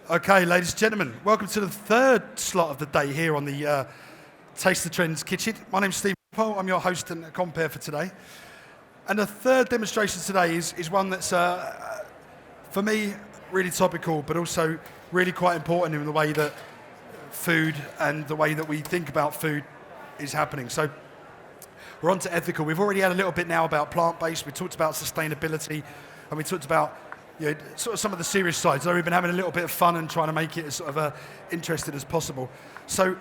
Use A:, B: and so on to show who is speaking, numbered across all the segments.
A: Okay, ladies and gentlemen, welcome to the third slot of the day here on the Taste the Trends Kitchen. My name's Steve Walpole, I'm your host and compere for today. And the third demonstration today is one that's, for me, really topical, but also really quite important in the way that food and the way that we think about food is happening. So we're on to ethical. We've already had a little bit now about plant-based, we talked about sustainability, and we talked about sort of some of the serious sides. So we've been having a little bit of fun and trying to make it as sort of interesting as possible. So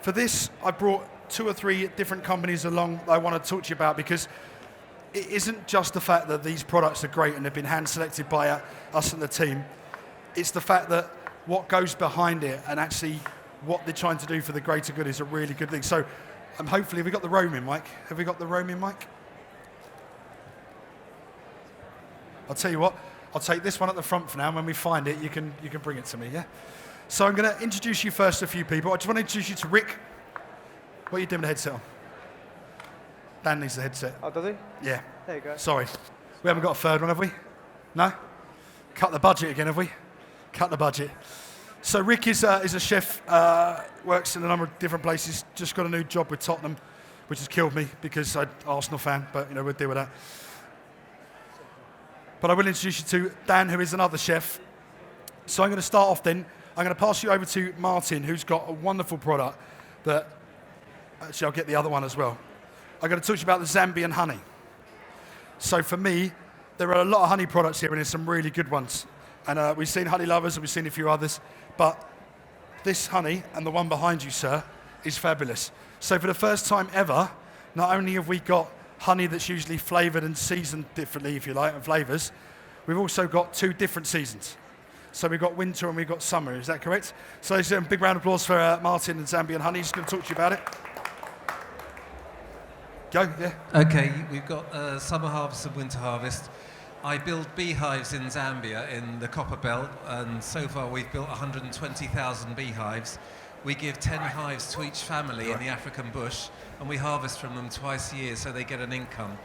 A: for this, I brought 2 or 3 different companies along that I want to talk to you about, because it isn't just the fact that these products are great and they've been hand-selected by us and the team. It's the fact that what goes behind it and actually what they're trying to do for the greater good is a really good thing. So hopefully, have we got the roaming mic? Have we got the roaming mic? I'll tell you what, I'll take this one at the front for now, and when we find it, you can bring it to me, yeah? So I'm going to introduce you first to a few people. I just want to introduce you to Rick. What are you doing with the headset on? Dan needs the headset.
B: Oh, does he?
A: Yeah.
B: There you go.
A: Sorry. We haven't got a third one, have we? No? Cut the budget again, have we? Cut the budget. So Rick is a chef, works in a number of different places, just got a new job with Tottenham, which has killed me because I'm an Arsenal fan, but we'll deal with that. But I will introduce you to Dan, who is another chef. So I'm going to start off then. I'm going to pass you over to Martin, who's got a wonderful product that, actually I'll get the other one as well. I'm going to talk to you about the Zambian honey. So for me, there are a lot of honey products here, and there's some really good ones. And we've seen Honey Lovers, and we've seen a few others. But this honey, and the one behind you, sir, is fabulous. So for the first time ever, not only have we got honey that's usually flavoured and seasoned differently, if you like, and flavours, we've also got 2 different seasons. So we've got winter and we've got summer, is that correct? So a big round of applause for Martin and Zambian Honey. He's going to talk to you about it. Go, yeah.
C: Okay, we've got summer harvest and winter harvest. I build beehives in Zambia in the Copper Belt, and so far we've built 120,000 beehives. We give 10 hives to each family in the African bush, and we harvest from them twice a year so they get an income.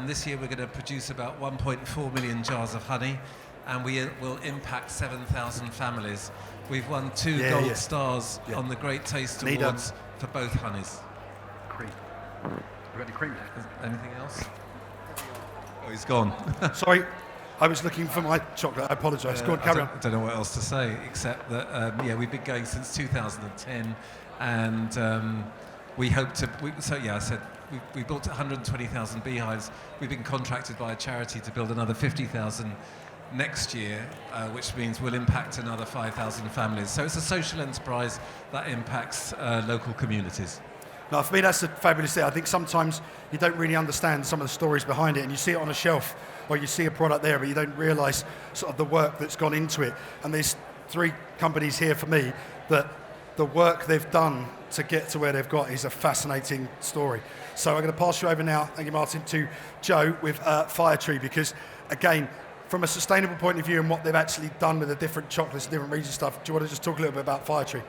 C: This year we're going to produce about 1.4 million jars of honey, and we will impact 7,000 families. We've won 2 gold stars on the Great Taste Awards for both honeys.
A: Cream. You got any cream there?
C: Anything else? Oh, he's gone.
A: Sorry, I was looking for my chocolate. I apologise. Go on, carry on.
C: I don't know what else to say, except that, we've been going since 2010, and we hope to... I said we built 120,000 beehives. We've been contracted by a charity to build another 50,000 next year, which means we'll impact another 5,000 families. So it's a social enterprise that impacts local communities.
A: No, for me, that's a fabulous thing. I think sometimes you don't really understand some of the stories behind it, and you see it on a shelf, or you see a product there, but you don't realise sort of the work that's gone into it. And there's 3 companies here for me that the work they've done to get to where they've got is a fascinating story. So I'm going to pass you over now, thank you, Martin, to Joe with Fire Tree, because, again, from a sustainable point of view and what they've actually done with the different chocolates and different regions stuff, do you want to just talk a little bit about Fire Tree?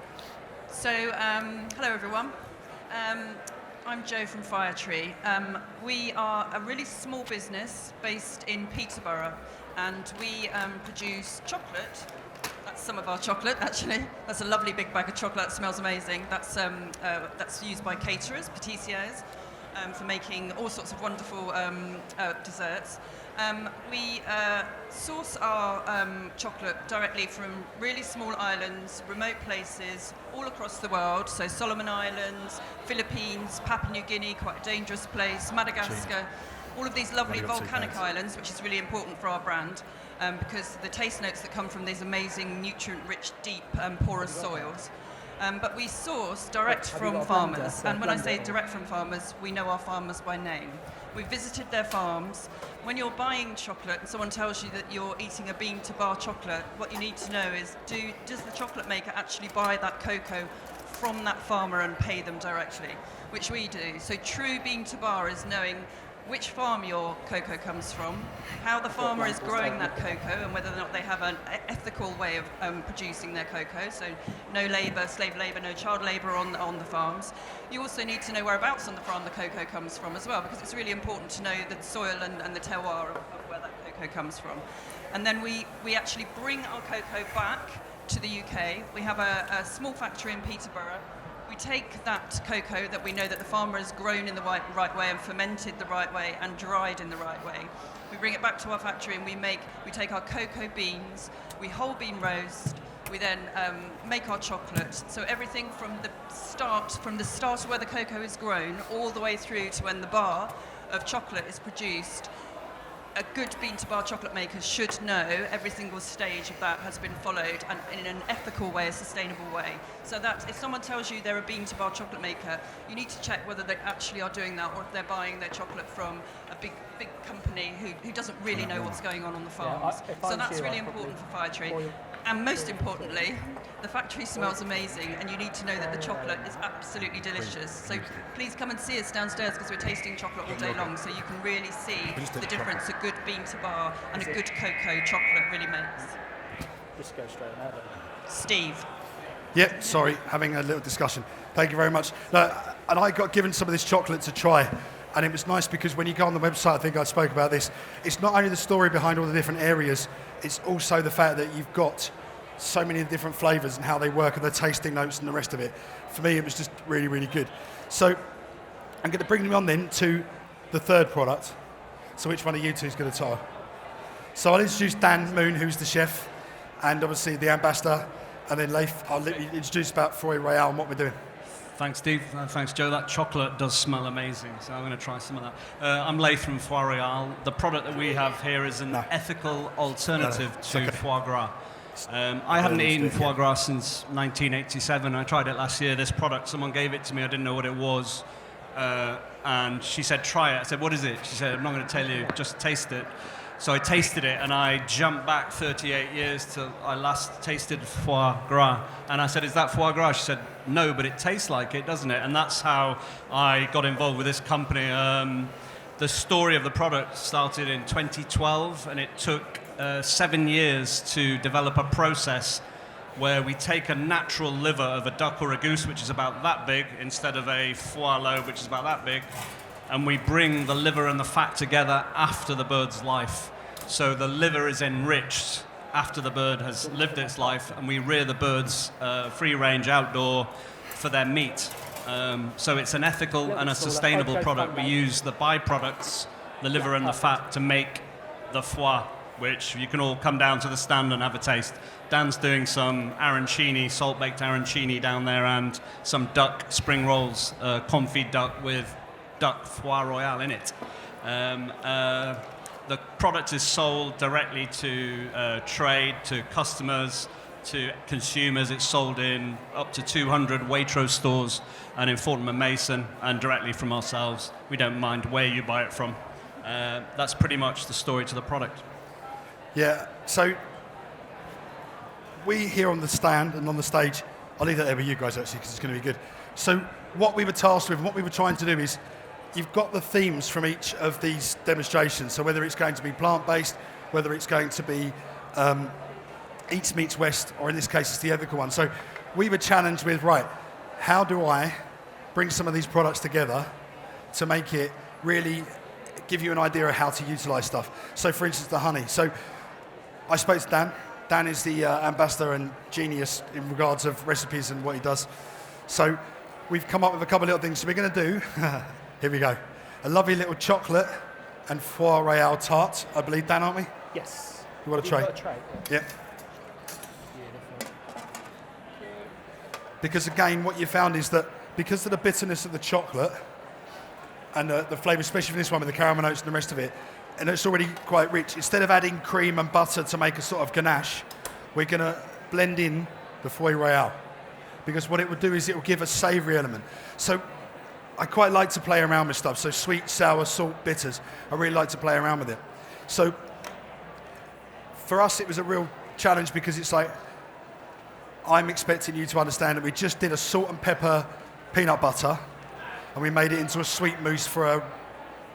D: So, hello everyone. I'm Jo from Fire Tree. We are a really small business based in Peterborough, and we produce chocolate. That's some of our chocolate, actually. That's a lovely big bag of chocolate. That smells amazing. That's used by caterers, pâtissiers, for making all sorts of wonderful desserts. We source our chocolate directly from really small islands, remote places, all across the world. So Solomon Islands, Philippines, Papua New Guinea, quite a dangerous place, Madagascar, all of these lovely volcanic islands, which is really important for our brand, because the taste notes that come from these amazing nutrient-rich, deep, porous soils. But we source direct from farmers, and when I say direct from farmers, we know our farmers by name. We've visited their farms. When you're buying chocolate and someone tells you that you're eating a bean-to-bar chocolate, what you need to know is, does the chocolate maker actually buy that cocoa from that farmer and pay them directly, which we do. So true bean-to-bar is knowing which farm your cocoa comes from, how the farmer is growing that cocoa, and whether or not they have an ethical way of producing their cocoa, so no labour, slave labour, no child labour on the farms. You also need to know whereabouts on the farm the cocoa comes from as well, because it's really important to know the soil and the terroir of where that cocoa comes from. And then we actually bring our cocoa back to the UK. We have a small factory in Peterborough. We take that cocoa that we know that the farmer has grown in the right way and fermented the right way and dried in the right way. We bring it back to our factory and we take our cocoa beans, we whole bean roast, we then make our chocolate. So everything from the start of where the cocoa is grown all the way through to when the bar of chocolate is produced. A good bean-to-bar chocolate maker should know every single stage of that has been followed and in an ethical way, a sustainable way. So that if someone tells you they're a bean-to-bar chocolate maker, you need to check whether they actually are doing that or if they're buying their chocolate from a big company who doesn't really know what's going on the farms. So that's really important for Foie Tree. And most importantly, the factory smells amazing, and you need to know that the chocolate is absolutely delicious. So please come and see us downstairs because we're tasting chocolate all day long, so you can really see the difference a good bean-to-bar and a good cocoa chocolate really makes.
B: Just go straight ahead.
D: Steve.
A: Yep, sorry, having a little discussion. Thank you very much. No, and I got given some of this chocolate to try, and it was nice because when you go on the website, I think I spoke about this, it's not only the story behind all the different areas, it's also the fact that you've got so many different flavours and how they work and the tasting notes and the rest of it. For me, it was just really, really good. So I'm going to bring them on then to the third product. So which one of you two is going to tell? So I'll introduce Dan Moon, who's the chef, and obviously the ambassador, and then Leif, I'll introduce about Foie Royale and what we're doing.
E: Thanks, Steve. Thanks, Joe. That chocolate does smell amazing, so I'm going to try some of that. I'm Leif from Foie Royale. The product that we have here is an ethical alternative to foie gras. I haven't eaten foie gras since 1987. I tried it last year. This product, someone gave it to me. I didn't know what it was. And she said, try it. I said, what is it? She said, I'm not going to tell you, just taste it. So I tasted it, and I jumped back 38 years till I last tasted foie gras. And I said, is that foie gras? She said, no, but it tastes like it, doesn't it? And that's how I got involved with this company. The story of the product started in 2012, and it took 7 years to develop a process where we take a natural liver of a duck or a goose, which is about that big, instead of a foie lobe, which is about that big, and we bring the liver and the fat together after the bird's life. So the liver is enriched after the bird has lived its life, and we rear the birds free range outdoor for their meat. So it's an ethical and a sustainable product. We use the byproducts, the liver and the fat, to make the foie, which you can all come down to the stand and have a taste. Dan's doing some arancini, salt-baked arancini down there, and some duck spring rolls, confit duck with duck Foie Royale in it. The product is sold directly to trade, to customers, to consumers. It's sold in up to 200 Waitrose stores and in Fortnum and Mason, and directly from ourselves. We don't mind where you buy it from. That's pretty much the story to the product.
A: Yeah, so we here on the stand and on the stage, I'll leave that there with you guys actually because it's going to be good. So what we were tasked with and what we were trying to do is you've got the themes from each of these demonstrations. So whether it's going to be plant-based, whether it's going to be Eats Meets West, or in this case it's the ethical one. So we were challenged with, right, how do I bring some of these products together to make it really give you an idea of how to utilise stuff. So for instance, the honey. So I spoke to Dan. Dan is the ambassador and genius in regards of recipes and what he does. So we've come up with a couple of little things. So we're going to do, here we go, a lovely little chocolate and Foie Royale tart, I believe, Dan, aren't we?
B: Yes.
A: You want a tray?
B: Got a tray?
A: Yep. Because again, what you found is that because of the bitterness of the chocolate and the flavour, especially from this one with the caramel notes and the rest of it, and it's already quite rich, instead of adding cream and butter to make a sort of ganache, we're going to blend in the Foie Royale. Because what it would do is it will give a savoury element. So I quite like to play around with stuff. So sweet, sour, salt, bitters. I really like to play around with it. So for us, it was a real challenge because it's like, I'm expecting you to understand that we just did a salt and pepper peanut butter and we made it into a sweet mousse for a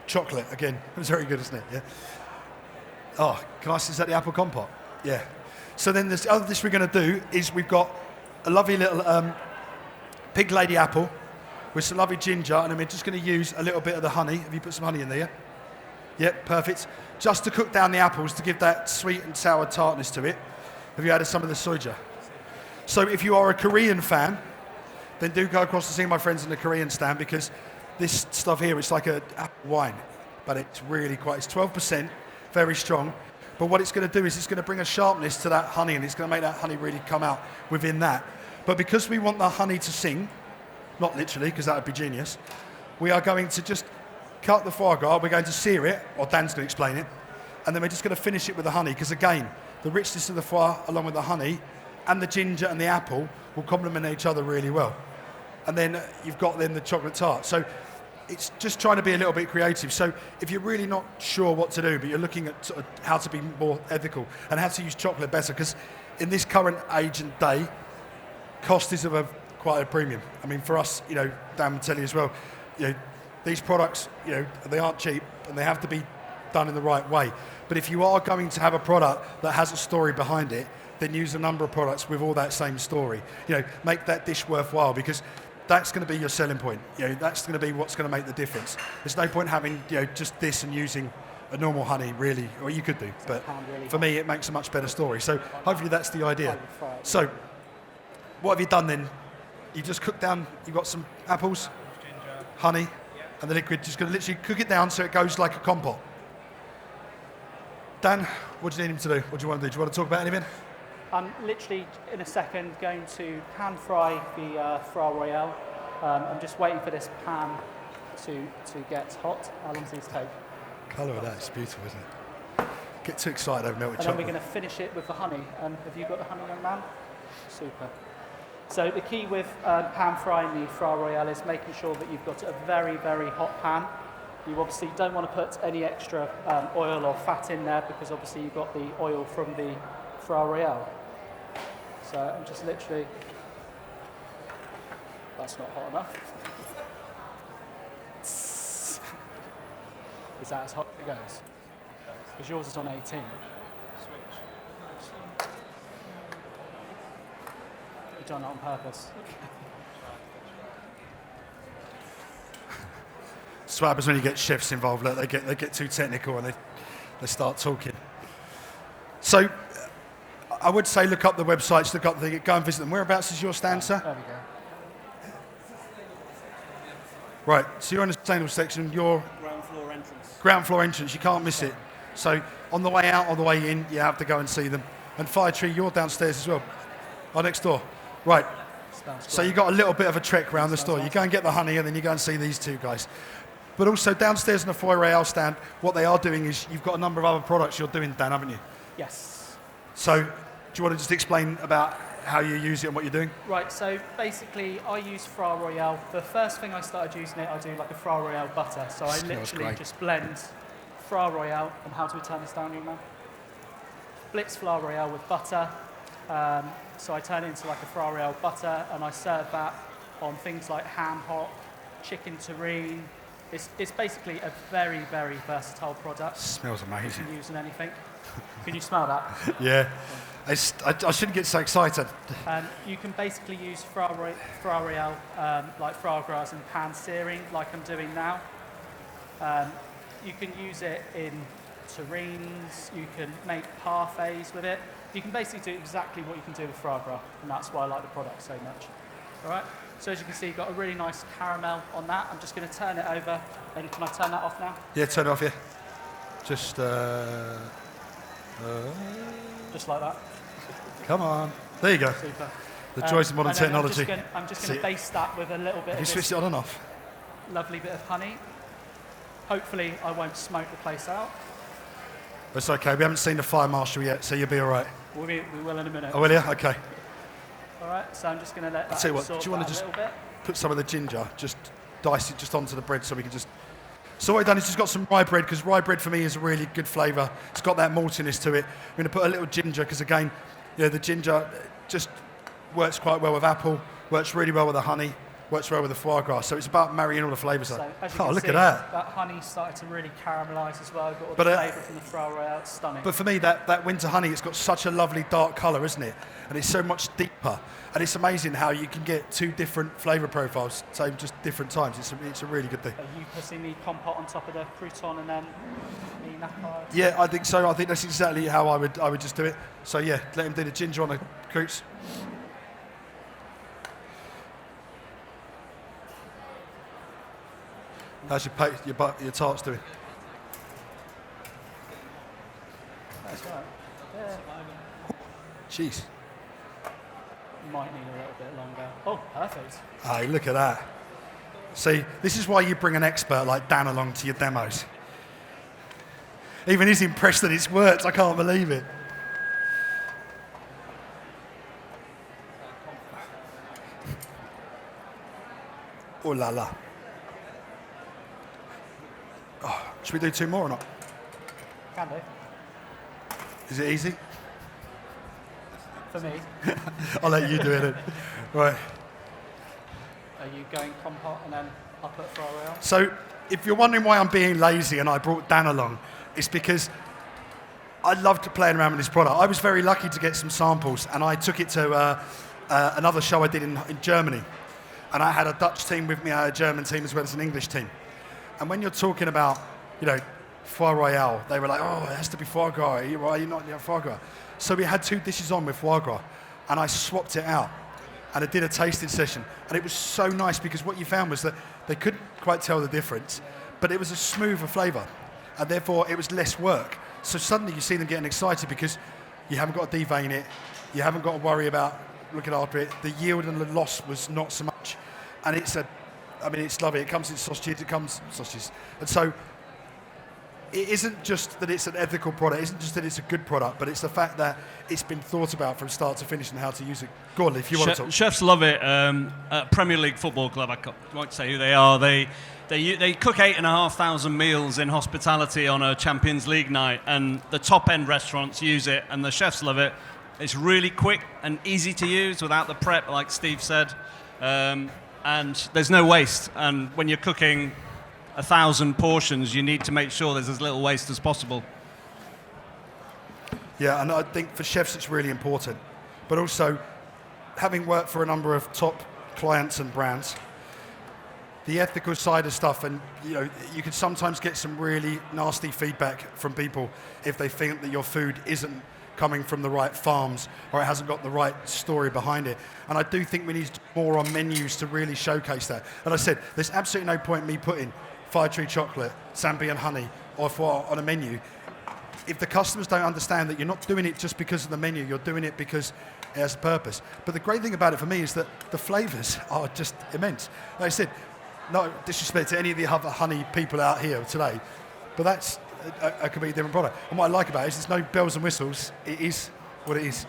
A: chocolate. Again, it was very good, isn't it? Yeah. Oh, is that the apple compote? Yeah. So then the other dish we're going to do is we've got a lovely little pig lady apple with some lovely ginger, and then we're just going to use a little bit of the honey. Have you put some honey in there? Yeah? Yep, perfect. Just to cook down the apples to give that sweet and sour tartness to it. Have you added some of the soja? So if you are a Korean fan, then do go across to see my friends in the Korean stand, because this stuff here, it's like a apple wine, but it's really it's 12%, very strong. But what it's going to do is it's going to bring a sharpness to that honey, and it's going to make that honey really come out within that. But because we want the honey to sing, not literally, because that would be genius, we are going to just cut the foie gras, we're going to sear it, or Dan's going to explain it, and then we're just going to finish it with the honey, because again, the richness of the foie along with the honey and the ginger and the apple will complement each other really well. And then you've got then the chocolate tart. So it's just trying to be a little bit creative. So if you're really not sure what to do, but you're looking at sort of how to be more ethical and how to use chocolate better, because in this current age and day, cost is of quite a premium. I mean, for us, you know, Dan will tell you as well, you know, these products, you know, they aren't cheap and they have to be done in the right way. But if you are going to have a product that has a story behind it, then use a number of products with all that same story. You know, make that dish worthwhile, because that's going to be your selling point. You know, that's going to be what's going to make the difference. There's no point having, you know, just this and using a normal honey, really, or you could do, but for me, it makes a much better story. So hopefully that's the idea. So what have you done then? You just cooked down, you've got some apples, honey, and the liquid. Just going to literally cook it down so it goes like a compote. Dan, what do you need him to do? What do you want to do? Do you want to talk about anything?
B: I'm literally, in a second, going to pan fry the Foie Royale. I'm just waiting for this pan to get hot. How long does these take?
A: Colour of that is beautiful, isn't it? Get too excited over melted
B: And
A: chocolate.
B: then we're going to finish it with the honey. Have you got the honey, young man? Super. So the key with pan frying the Foie Royale is making sure that you've got a very, very hot pan. You obviously don't want to put any extra oil or fat in there, because obviously you've got the oil from the Foie Royale. So I'm just literally, that's not hot enough. Is that as hot as it goes? Because yours is on 18. You've done that on purpose.
A: That's what happens when you get chefs involved. Look, they get too technical and they start talking. So I would say look up the websites, go and visit them. Whereabouts is your stand, sir?
B: There we go.
A: Right, so you're in the sustainable section. You're
B: Ground floor entrance.
A: ground floor entrance. You can't miss it. So on the way out, on the way in, you have to go and see them. And Fire Tree, you're downstairs as well. Oh, next door. Right. So you got a little bit of a trek around the store. You go and get the honey, and then you go and see these two guys. But also downstairs in the Foie Royale stand, what they are doing is you've got a number of other products you're doing, Dan, haven't you?
B: Yes.
A: So do you want to just explain about how you use it and what you're doing?
B: Right, so basically I use Foie Royale. The first thing I started using it, I do like a Foie Royale butter. So I literally just blend Foie Royale, and how do we turn this down, you man? Blitz Foie Royale with butter. So I turn it into like a Foie Royale butter, and I serve that on things like ham hock, chicken terrine. It's basically a very, very versatile product.
A: Smells amazing.
B: You can use in anything. Can you smell that?
A: Yeah. I shouldn't get so excited.
B: You can basically use Foie Royale, like foie gras and pan searing, like I'm doing now. You can use it in terrines. You can make parfaits with it. You can basically do exactly what you can do with foie gras, and that's why I like the product so much. All right. So as you can see, you've got a really nice caramel on that. I'm just going to turn it over. And can I turn that off now?
A: Yeah, turn it off, yeah. Just
B: like that.
A: Come on. There you go.
B: Super.
A: The joys of modern
B: And then
A: technology.
B: I'm just going to baste that with a little bit
A: Have you
B: of
A: switched
B: this
A: it on and off?
B: lovely bit of honey. Hopefully I won't smoke the place out.
A: It's okay. We haven't seen the fire marshal yet, so you'll be all right.
B: We will in a minute.
A: Oh, will you? Okay.
B: All right, so I'm just going to let
A: I'll
B: that
A: tell you what,
B: absorb
A: do you want
B: that
A: to
B: a
A: just
B: little bit.
A: put some of the ginger, just dice it just onto the bread so we can just... So what I've done is just got some rye bread, because rye bread for me is a really good flavour. It's got that maltiness to it. I'm going to put a little ginger, because again, you know, the ginger just works quite well with apple, works really well with the honey, works well with the foie gras. So it's about marrying all the flavours up.
B: So as you
A: Oh,
B: can
A: look
B: see,
A: at that.
B: that honey started to really caramelise as well. Got all
A: But,
B: the flavour from the Foie Royale. It's stunning.
A: But for me, that winter honey, it's got such a lovely dark colour, isn't it? And it's so much deeper. And it's amazing how you can get two different flavour profiles, so just different times. It's a really good thing.
B: Are you putting the compote on top of the crouton and then the napa?
A: Yeah, I think so. I think that's exactly how I would just do it. So yeah, let him do the ginger on the croûtes. How's your tarts doing?
B: That's right. Yeah.
A: Jeez.
B: Might need a little bit longer. Oh, perfect.
A: Hey, look at that. See, this is why you bring an expert like Dan along to your demos. Even he's impressed that it's worked. I can't believe it. Oh la la. Oh, should we do 2 more or not?
B: Can do.
A: Is it easy?
B: For me.
A: I'll let you do it then. Right.
B: Are you going compote and then up at Royale?
A: So, if you're wondering why I'm being lazy and I brought Dan along, it's because I loved playing around with this product. I was very lucky to get some samples, and I took it to another show I did in Germany. And I had a Dutch team with me, I had a German team as well as an English team. And when you're talking about, Foie Royale, they were like, oh, it has to be foie gras. Are you not foie gras? So we had 2 dishes on with foie gras, and I swapped it out. And I did a tasting session. And it was so nice because what you found was that they couldn't quite tell the difference, but it was a smoother flavour. And therefore, it was less work. So suddenly you see them getting excited because you haven't got to devein it. You haven't got to worry about looking after it. The yield and the loss was not so much. And it's lovely. It comes in sausages. And so it isn't just that it's an ethical product. It isn't just that it's a good product, but it's the fact that it's been thought about from start to finish and how to use it. Go on, if you want to talk.
E: Chefs love it. At Premier League Football Club, I won't say who they are. They cook 8,500 meals in hospitality on a Champions League night, and the top-end restaurants use it, and the chefs love it. It's really quick and easy to use without the prep, like Steve said, and there's no waste. And when you're cooking 1,000 portions, you need to make sure there's as little waste as possible.
A: Yeah, and I think for chefs it's really important. But also, having worked for a number of top clients and brands, the ethical side of stuff, and you can sometimes get some really nasty feedback from people if they think that your food isn't coming from the right farms or it hasn't got the right story behind it. And I do think we need more on menus to really showcase that. And I said, there's absolutely no point me putting Foie Tree chocolate, Zambian honey, or foie on a menu if the customers don't understand that you're not doing it just because of the menu, you're doing it because it has a purpose. But the great thing about it for me is that the flavours are just immense. Like I said, no disrespect to any of the other honey people out here today, but that's a completely different product. And what I like about it is there's no bells and whistles. It is what it is.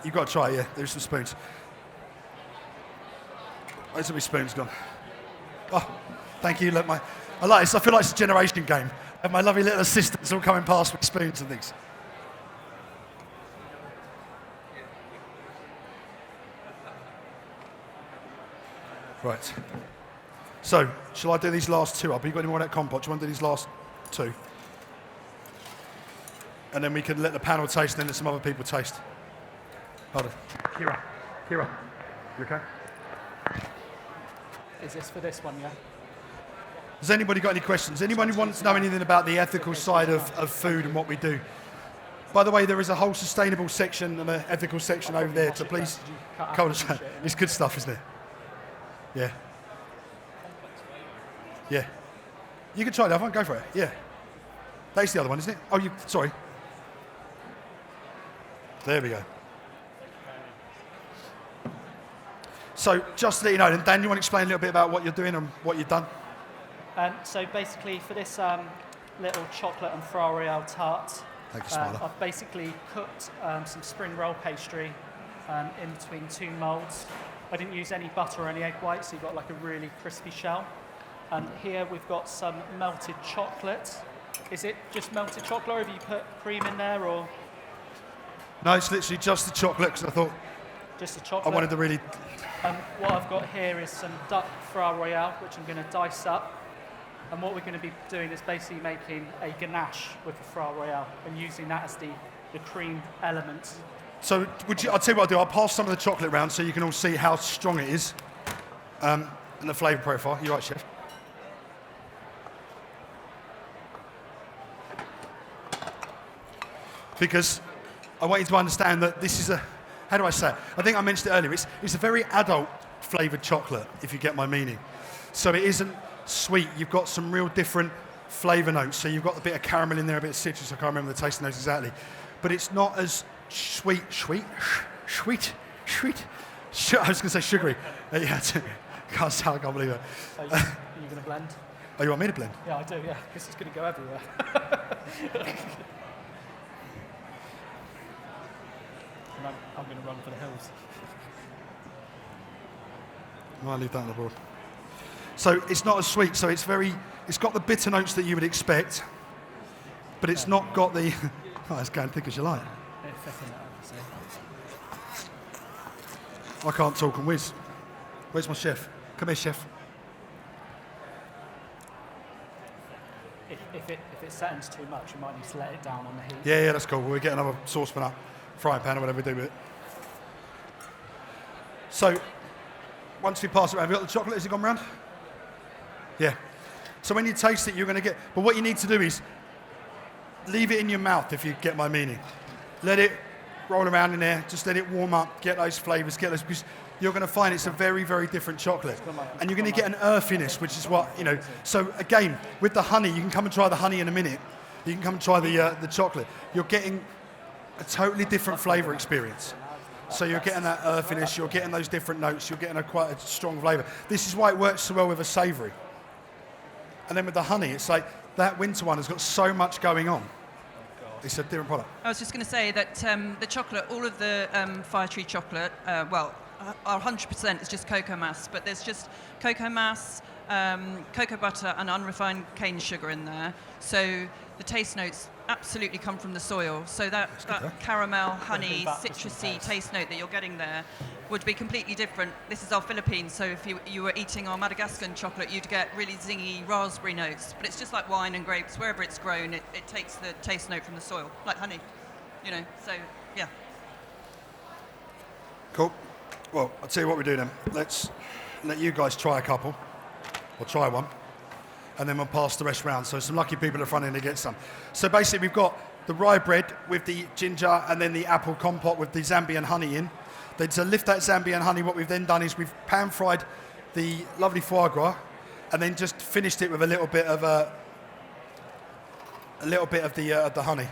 A: You've got to try it, yeah. There's some spoons. Where's my spoons gone? Oh, thank you. Look, I like this. I feel like it's a generation game. And my lovely little assistants all coming past with spoons and things. Right. So, shall I do these last 2 up? Have you got any more of that compote? Do you want to do these last 2? And then we can let the panel taste and then let some other people taste. Hold on. Kira, you okay?
B: Is this for this one, yeah?
A: Has anybody got any questions? Anyone who wants to know anything about the ethical side of food and what we do? By the way, there is a whole sustainable section and an ethical section over there, so please come and chat. It's good stuff, isn't it? Yeah. Yeah. You can try that one, go for it. Yeah. That's the other one, isn't it? Oh, sorry. There we go. So, just to let you know, Dan, you want to explain a little bit about what you're doing and what you've done?
B: So basically, for this little chocolate and Foie Royale tart,
A: Thank you, Smiler.
B: I've basically cooked some spring roll pastry in between 2 moulds. I didn't use any butter or any egg whites, so you've got like a really crispy shell. And here we've got some melted chocolate. Is it just melted chocolate, or have you put cream in there, or?
A: No, it's literally just the chocolate, because I thought
B: just the chocolate.
A: I wanted to really...
B: What I've got here is some duck Foie Royale, which I'm going to dice up. And what we're going to be doing is basically making a ganache with the Foie Royale and using that as the cream element.
A: So I'll tell you what I'll do. I'll pass some of the chocolate around so you can all see how strong it is and the flavour profile. You're right, Chef. Because I want you to understand that this is how do I say it? I think I mentioned it earlier. It's a very adult flavoured chocolate, if you get my meaning. So it isn't sweet, you've got some real different flavour notes. So you've got a bit of caramel in there, a bit of citrus. I can't remember the taste notes exactly, but it's not as sweet. I was going to say sugary. Yeah, can't believe it.
B: Are you going to blend?
A: Oh, you want me to blend?
B: Yeah, I do, yeah. This is going to go everywhere. And I'm going to run for the hills.
A: I'll leave that on the board. So it's not as sweet, so it's got the bitter notes that you would expect, but it's not got the, oh, it's going thick as you like. I can't talk and whiz. Where's my chef? Come here, chef.
B: If it settles too much, you might need to let it down on the heat.
A: Yeah, that's cool. We'll get another saucepan up, frying pan or whatever we do with it. So, once we pass it around, have you got the chocolate? Has it gone round? Yeah. So when you taste it, you're going to get, but what you need to do is leave it in your mouth, if you get my meaning. Let it roll around in there, just let it warm up, get those flavours, because you're going to find it's a very, very different chocolate. And you're going to get an earthiness, which is what, so again, with the honey, you can come and try the honey in a minute. You can come and try the chocolate. You're getting a totally different flavour experience. So you're getting that earthiness, you're getting those different notes, you're getting quite a strong flavour. This is why it works so well with a savoury. And then with the honey, it's like that winter one has got so much going on. It's a different product.
D: I was just going to say that the chocolate, all of the Fire Tree chocolate, our 100% is just cocoa mass, but there's just cocoa mass, cocoa butter and unrefined cane sugar in there. So the taste notes absolutely come from the soil. So that caramel, honey, citrusy taste note that you're getting there would be completely different. This is our Philippines, so if you were eating our Madagascan chocolate, you'd get really zingy raspberry notes. But it's just like wine and grapes. Wherever it's grown, it takes the taste note from the soil, like honey, so yeah.
A: Cool. Well, I'll tell you what we do then. Let's let you guys try a couple, or try one, and then we'll pass the rest round. So some lucky people are front end to get some. So basically we've got the rye bread with the ginger and then the apple compote with the Zambian honey in. Then to lift that Zambian honey, what we've then done is we've pan fried the lovely foie gras and then just finished it with a little bit of the honey.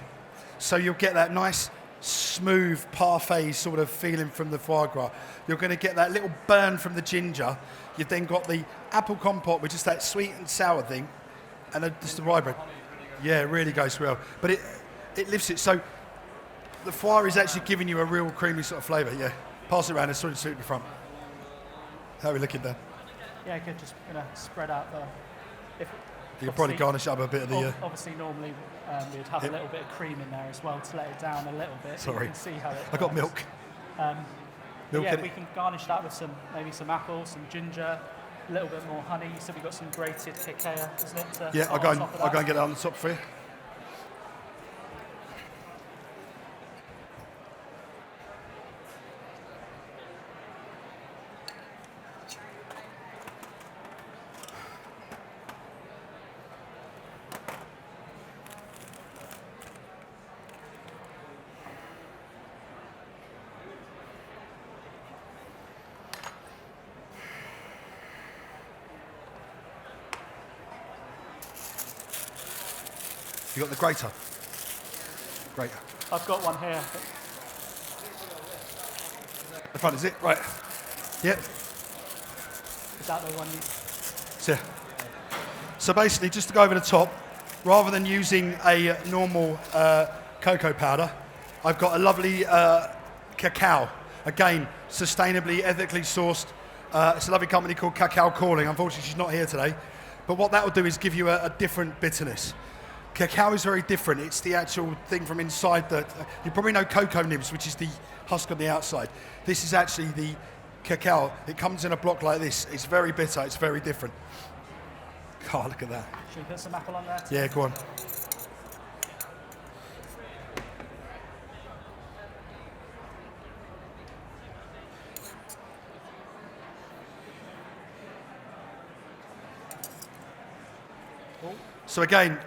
A: So you'll get that nice, smooth, parfait sort of feeling from the foie gras. You're going to get that little burn from the ginger. You've then got the apple compote, which is that sweet and sour thing, and just the rye bread. Yeah, it really goes well. But it lifts it. So the foie is actually giving you a real creamy sort of flavour. Yeah. Pass it around. It's sort of suit in the front. How are we looking there?
B: Yeah, good. Just spread out the.
A: You could probably garnish up a bit of the.
B: Obviously, normally we'd have a little bit of cream in there as well to let it down a little bit.
A: Sorry.
B: You can see how it.
A: I got milk.
B: Milk yeah, we can garnish that with maybe some apples, some ginger, a little bit more honey. You said we've got some grated cacao, isn't it?
A: Yeah, I'll go and get that on the top for you. You got the grater? Grater.
B: I've got one here.
A: The front, is it? Right. Yep.
B: Is that the one you...
A: So basically, just to go over the top, rather than using a normal cocoa powder, I've got a lovely cacao. Again, sustainably, ethically sourced. It's a lovely company called Cacao Calling. Unfortunately, she's not here today. But what that will do is give you a different bitterness. Cacao is very different. It's the actual thing from inside that you probably know cocoa nibs, which is the husk on the outside. This is actually the cacao. It comes in a block like this. It's very bitter. It's very different. Oh, look at that.
B: Should we put some apple on there too?
A: Yeah, go on. So again,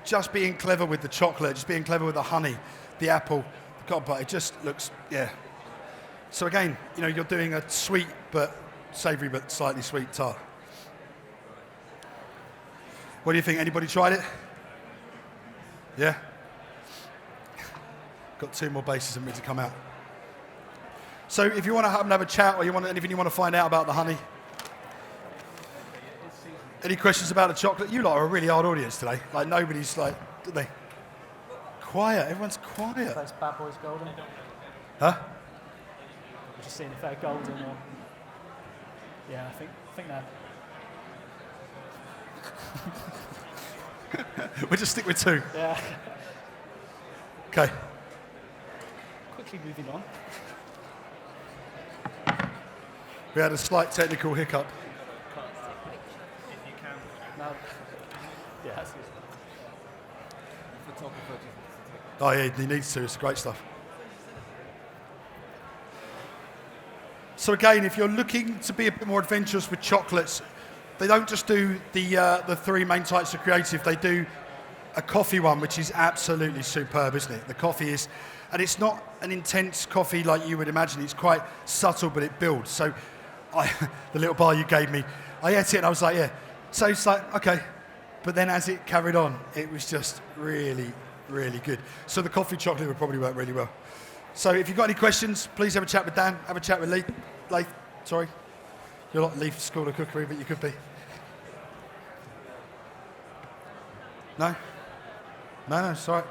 A: just being clever with the chocolate, just being clever with the honey, the apple, the cocoa butter, it just looks, yeah. So again, you're doing a sweet but savoury but slightly sweet tart. What do you think? Anybody tried it? Yeah? Got 2 more bases of me to come out. So if you want to have a chat or you want anything you want to find out about the honey, any questions about the chocolate? You lot are a really hard audience today. Like nobody's like, did they? Quiet. Everyone's quiet.
B: Those bad boys golden.
A: Huh?
B: We're just seeing if they're golden or. Yeah, I think they're.
A: We'll just stick with 2.
B: Yeah.
A: Okay.
B: Quickly moving on.
A: We had a slight technical hiccup.
B: No. Yeah, that's good.
A: Oh yeah, he needs to. It's great stuff. So again, if you're looking to be a bit more adventurous with chocolates, they don't just do the 3 main types of creative. They do a coffee one, which is absolutely superb, isn't it? The coffee is, and it's not an intense coffee like you would imagine. It's quite subtle, but it builds. So the little bar you gave me, I ate it and I was like, yeah. So it's like, okay. But then as it carried on, it was just really, really good. So the coffee chocolate would probably work really well. So if you've got any questions, please have a chat with Dan, have a chat with Leith. Sorry. You're not Leith School of Cookery, but you could be. No? No, it's all right.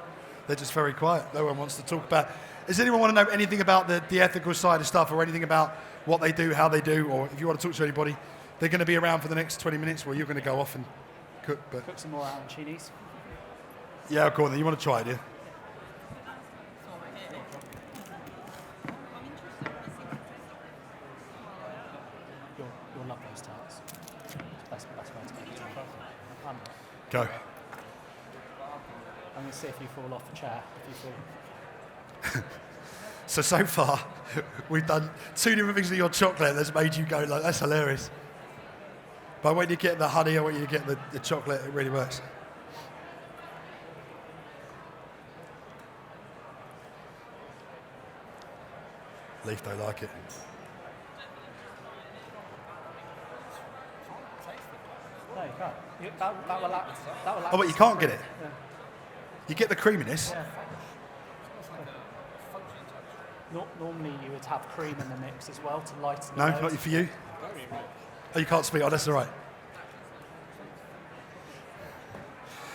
A: They're just very quiet. No one wants to talk about. Does anyone want to know anything about the ethical side of stuff or anything about what they do, how they do, or if you want to talk to anybody, they're going to be around for the next 20 minutes where you're going to go off and cook. But
B: Cook some more arancinis.
A: yeah, go on then. You want to try it, yeah?
B: You'll love those tarts. Best way to make it.
A: Go.
B: I'm going to see if you fall off the chair. If you fall.
A: So far, we've done 2 different things with your chocolate that's made you go like, that's hilarious. But when you get the honey or when you get the chocolate, it really works. Leaf don't like it.
B: No, you can't. That will act.
A: Oh, but you can't get it?
B: Yeah.
A: You get the creaminess?
B: Yeah. Normally you would have cream in the mix as well to lighten the
A: No,
B: load.
A: not for you? Oh, you can't speak? Oh, that's all right.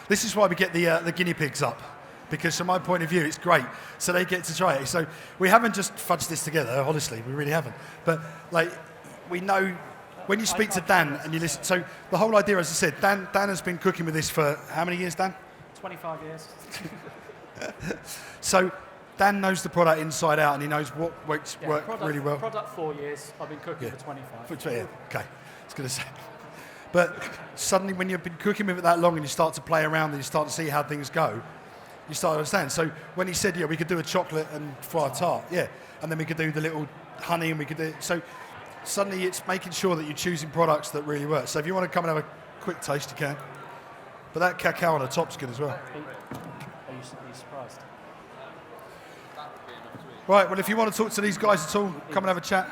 A: This is why we get the guinea pigs up, because from my point of view, it's great. So they get to try it. So we haven't just fudged this together, honestly, we really haven't. But like, we know, when you speak to Dan and you listen, so the whole idea, as I said, Dan has been cooking with this for how many years, Dan?
B: 25 years.
A: So Dan knows the product inside out and he knows what works really well.
B: Product 4 years. I've been cooking for 25.
A: Yeah, okay, I was going to say. But suddenly when you've been cooking with it that long and you start to play around and you start to see how things go, you start to understand. So when he said, yeah, we could do a chocolate and foie tart, yeah, and then we could do the little honey and we could do, so suddenly it's making sure that you're choosing products that really work. So if you want to come and have a quick taste, you can. But that cacao on the top's good as well.
B: Are you surprised?
A: Right, well, if you want to talk to these guys at all, come and have a chat.